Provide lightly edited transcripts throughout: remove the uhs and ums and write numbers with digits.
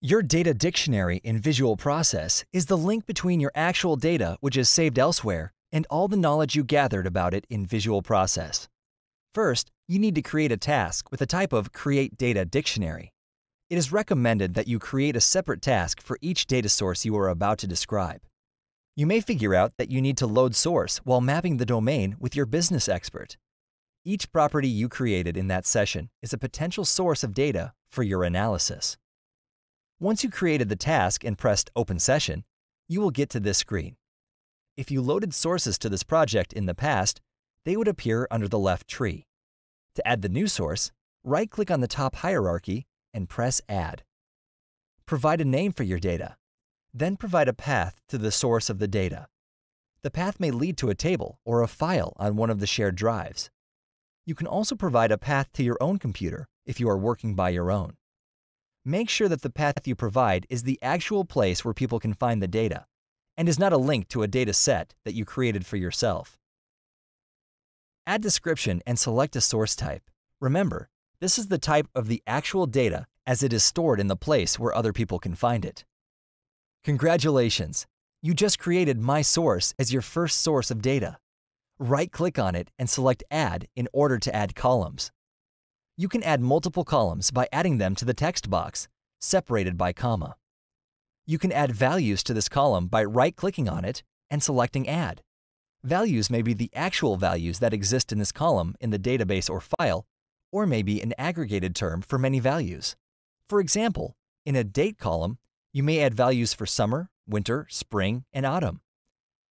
Your data dictionary in Visual Process is the link between your actual data, which is saved elsewhere, and all the knowledge you gathered about it in Visual Process. First, you need to create a task with the type of Create Data Dictionary. It is recommended that you create a separate task for each data source you are about to describe. You may figure out that you need to load source while mapping the domain with your business expert. Each property you created in that session is a potential source of data for your analysis. Once you created the task and pressed Open Session, you will get to this screen. If you loaded sources to this project in the past, they would appear under the left tree. To add the new source, right-click on the top hierarchy and press Add. Provide a name for your data. Then provide a path to the source of the data. The path may lead to a table or a file on one of the shared drives. You can also provide a path to your own computer if you are working by your own. Make sure that the path you provide is the actual place where people can find the data and is not a link to a data set that you created for yourself. Add description and select a source type. Remember, this is the type of the actual data as it is stored in the place where other people can find it. Congratulations! You just created My Source as your first source of data. Right-click on it and select Add in order to add columns. You can add multiple columns by adding them to the text box, separated by comma. You can add values to this column by right-clicking on it and selecting Add. Values may be the actual values that exist in this column in the database or file, or may be an aggregated term for many values. For example, in a date column, you may add values for summer, winter, spring, and autumn.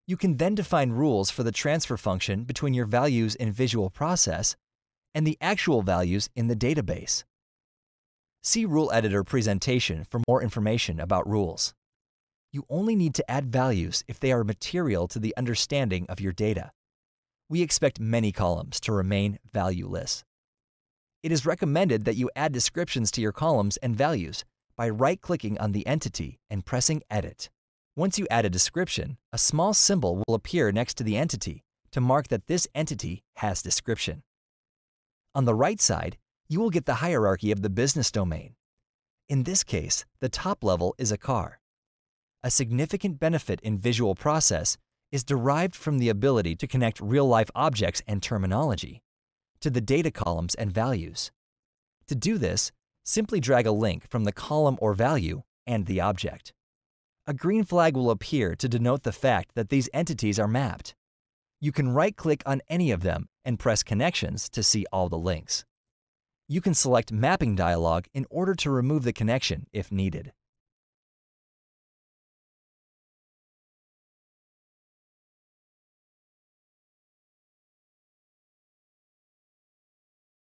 You can then define rules for the transfer function between your values in Visual Process and the actual values in the database. See Rule Editor presentation for more information about rules. You only need to add values if they are material to the understanding of your data. We expect many columns to remain valueless. It is recommended that you add descriptions to your columns and values by right-clicking on the entity and pressing Edit. Once you add a description, a small symbol will appear next to the entity to mark that this entity has description. On the right side, you will get the hierarchy of the business domain. In this case, the top level is a car. A significant benefit in Visual Process is derived from the ability to connect real-life objects and terminology to the data columns and values. To do this, simply drag a link from the column or value and the object. A green flag will appear to denote the fact that these entities are mapped. You can right-click on any of them and press Connections to see all the links. You can select Mapping dialog in order to remove the connection if needed.